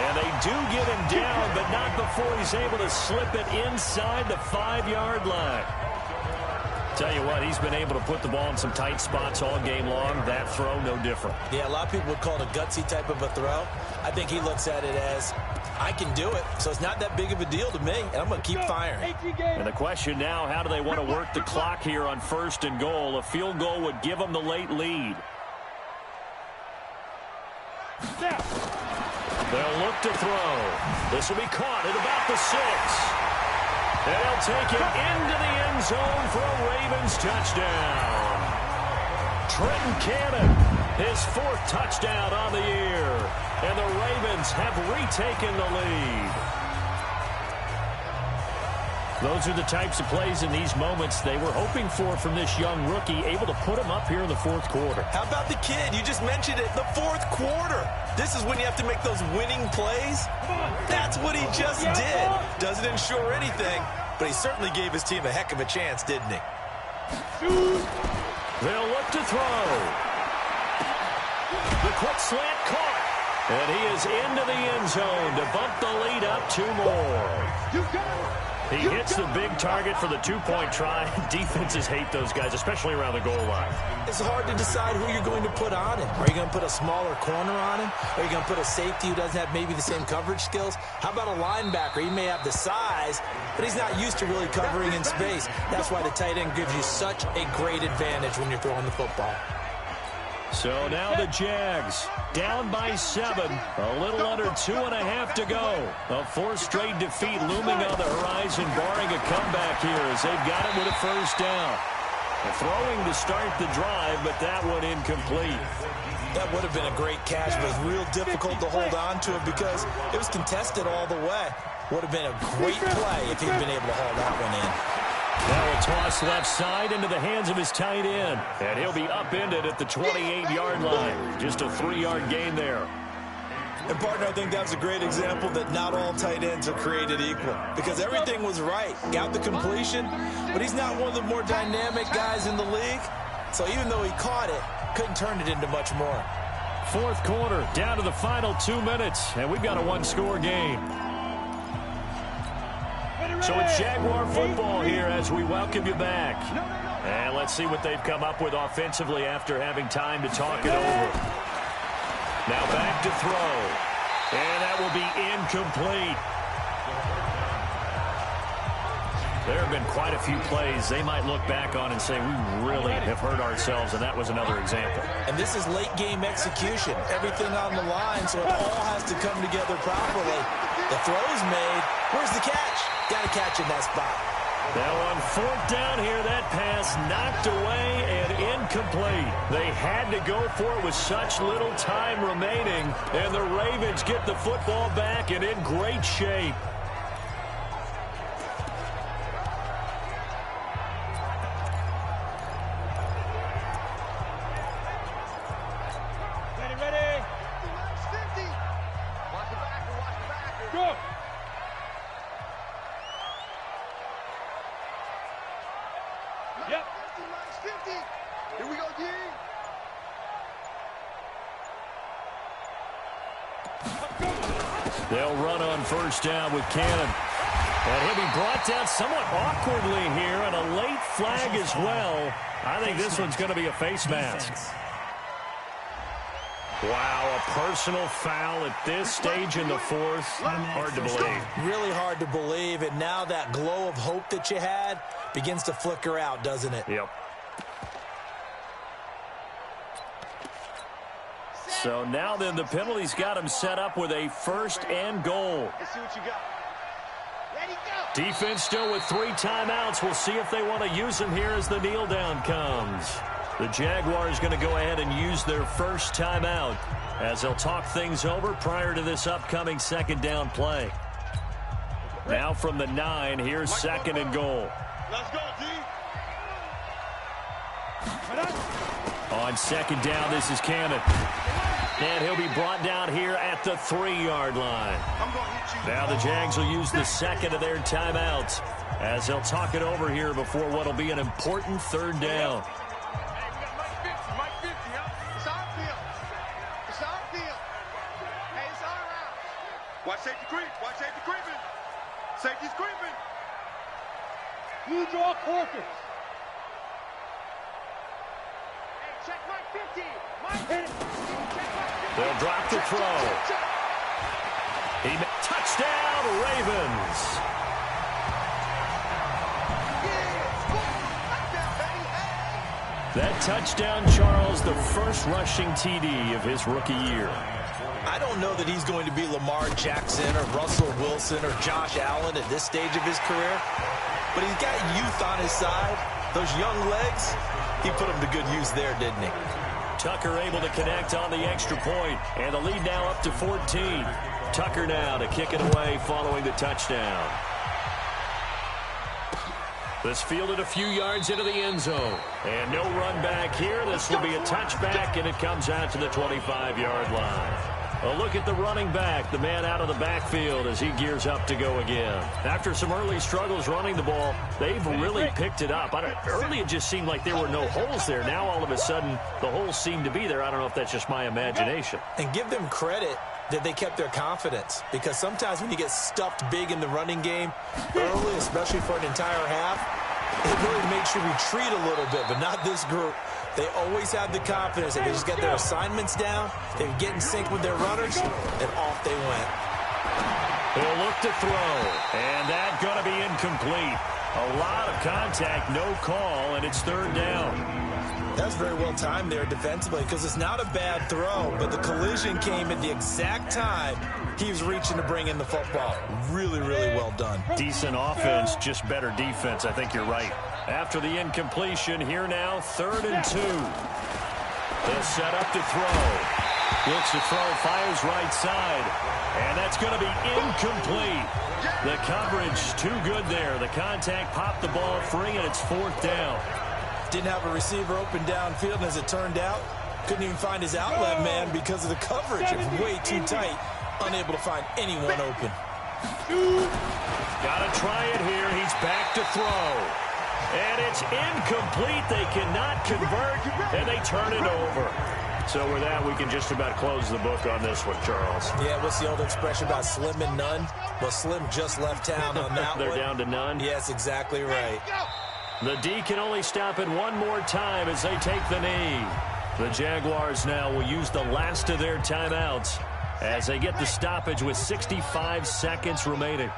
And they do get him down, but not before he's able to slip it inside the 5-yard line. Tell you what, he's been able to put the ball in some tight spots all game long. That throw, no different. Yeah, a lot of people would call it a gutsy type of a throw. I think he looks at it as, I can do it, so it's not that big of a deal to me, and I'm going to keep firing. And the question now, how do they want to work the clock here on 1st and goal? A field goal would give them the late lead. They'll look to throw. This will be caught at about the 6. And they'll take it into the end zone for a Ravens touchdown. Trenton Cannon, his 4th touchdown on the year. And the Ravens have retaken the lead. Those are the types of plays in these moments they were hoping for from this young rookie, able to put him up here in the 4th quarter. How about the kid? You just mentioned it, the 4th quarter. This is when you have to make those winning plays. That's what he just did. Doesn't ensure anything, but he certainly gave his team a heck of a chance, didn't he? They'll look to throw. The quick slant caught. And he is into the end zone to bump the lead up 2 more. He hits the big target for the 2-point try. Defenses hate those guys, especially around the goal line. It's hard to decide who you're going to put on him. Are you going to put a smaller corner on him? Are you going to put a safety who doesn't have maybe the same coverage skills? How about a linebacker? He may have the size, but he's not used to really covering in space. That's why the tight end gives you such a great advantage when you're throwing the football. So now the Jags down by 7, a little under 2.5 to go. A 4th straight defeat looming on the horizon, barring a comeback here as they've got it with a 1st down. Throwing to start the drive, but that one incomplete. That would have been a great catch, but it was real difficult to hold on to it because it was contested all the way. Would have been a great play if he'd been able to haul that one in. Now a toss left side into the hands of his tight end. And he'll be upended at the 28-yard line. Just a 3-yard gain there. And, partner, I think that's a great example that not all tight ends are created equal. Because everything was right. Got the completion, but he's not one of the more dynamic guys in the league. So even though he caught it, couldn't turn it into much more. 4th quarter, down to the final 2 minutes. And we've got a 1-score game. So it's Jaguar football here as we welcome you back. And let's see what they've come up with offensively after having time to talk it over. Now back to throw. And that will be incomplete. There have been quite a few plays they might look back on and say, we really have hurt ourselves, and that was another example. And this is late-game execution. Everything on the line, so it all has to come together properly. The throw's made. Where's the catch? Got to catch in that spot. Now on 4th down here, that pass knocked away and incomplete. They had to go for it with such little time remaining, and the Ravens get the football back and in great shape. Ready? Go! Yep. 50. Here we go, D. They'll run on 1st down with Cannon. And he'll be brought down somewhat awkwardly here, and a late flag as well. I think this one's going to be a face mask. Wow, a personal foul at this stage in the 4th. Hard to believe. Really hard to believe, and now that glow of hope that you had begins to flicker out, doesn't it? Yep. So now then, the penalty's got him set up with a 1st and goal. Let's see what you got. Ready, go. Defense still with 3 timeouts. We'll see if they want to use them here as the kneel down comes. The Jaguars going to go ahead and use their 1st timeout as they'll talk things over prior to this upcoming 2nd down play. Now from the 9, here's 2nd and goal. Let's go, D. On 2nd down, this is Cannon. And he'll be brought down here at the 3-yard line. Now the Jags will use the 2nd of their timeouts as they'll talk it over here before what will be an important 3rd down. Watch safety creep. Watch safety creeping. Safety's creeping. New draw quarters. Check Mike 50. Mike. Check Mike 50. They'll drop the throw. Touchdown, Ravens. That touchdown, Charles, the first rushing TD of his rookie year. I don't know that he's going to be Lamar Jackson or Russell Wilson or Josh Allen at this stage of his career, but he's got youth on his side. Those young legs, he put them to good use there, didn't he? Tucker able to connect on the extra point, and the lead now up to 14. Tucker now to kick it away following the touchdown. This fielded a few yards into the end zone. And no run back here. This will be a touchback, and it comes out to the 25-yard line. A look at the running back, the man out of the backfield as he gears up to go again. After some early struggles running the ball, they've really picked it up. Early it just seemed like there were no holes there. Now all of a sudden the holes seem to be there. I don't know if that's just my imagination. And give them credit that they kept their confidence, because sometimes when you get stuffed big in the running game early, especially for an entire half, it really makes you retreat a little bit, but not this group. They always have the confidence. They just get their assignments down, they get in sync with their runners, and off they went. They'll look to throw, and that's going to be incomplete. A lot of contact, no call, and it's third down. That's very well timed there defensively, because it's not a bad throw, but the collision came at the exact time he was reaching to bring in the football. Really, really well done. Decent offense, just better defense. I think you're right. After the incompletion, here now, 3rd and 2. They'll set up to throw. Looks to throw, fires right side, and that's going to be incomplete. The coverage too good there. The contact popped the ball free, and it's 4th down. Didn't have a receiver open downfield, and as it turned out, couldn't even find his outlet man because of the coverage. It was way too tight, unable to find anyone open. Got to try it here. He's back to throw. And it's incomplete. They cannot convert, and they turn it over. So with that, we can just about close the book on this one, Charles. Yeah, what's the old expression about slim and none? Well, Slim just left town on that They're one. down to none? Yes, exactly right. The D can only stop it one more time as they take the knee. The Jaguars now will use the last of their timeouts as they get the stoppage with 65 seconds remaining.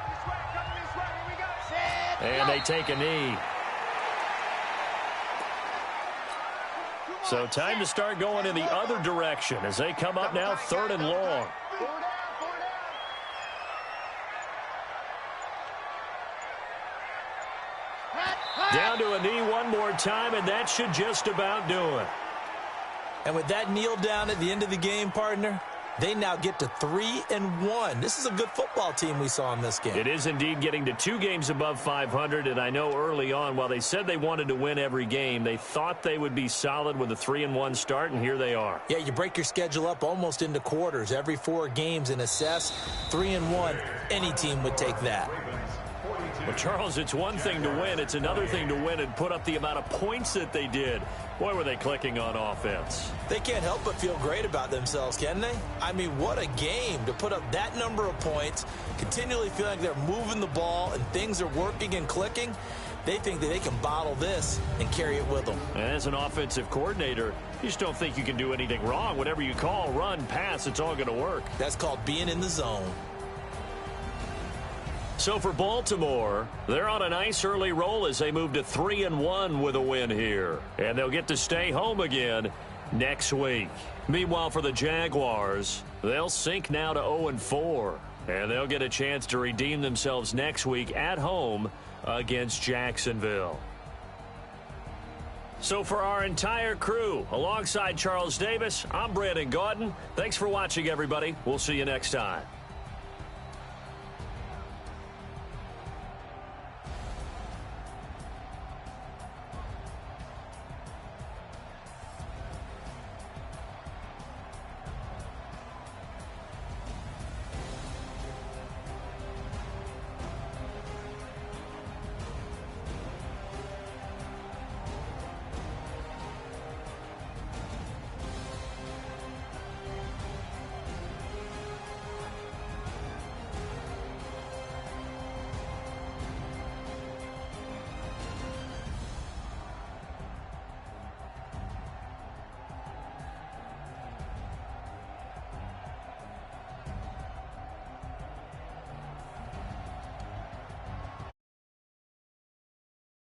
And they take a knee. So time to start going in the other direction as they come up now 3rd and long. Down to a knee one more time, and that should just about do it. And with that kneel down at the end of the game, partner, they now get to 3-1. This is a good football team we saw in this game. It is indeed getting to 2 games above 500, and I know early on, while they said they wanted to win every game, they thought they would be solid with a 3-1 start, and here they are. Yeah, you break your schedule up almost into quarters, every 4 games, and assess 3-1. Any team would take that. Well, Charles, it's one thing to win. It's another thing to win and put up the amount of points that they did. Boy, were they clicking on offense. They can't help but feel great about themselves, can they? I mean, what a game to put up that number of points, continually feel like they're moving the ball and things are working and clicking. They think that they can bottle this and carry it with them. And as an offensive coordinator, you just don't think you can do anything wrong. Whatever you call, run, pass, it's all going to work. That's called being in the zone. So for Baltimore, they're on a nice early roll as they move to 3-1 with a win here. And they'll get to stay home again next week. Meanwhile, for the Jaguars, they'll sink now to 0-4. And they'll get a chance to redeem themselves next week at home against Jacksonville. So for our entire crew, alongside Charles Davis, I'm Brandon Gaudin. Thanks for watching, everybody. We'll see you next time.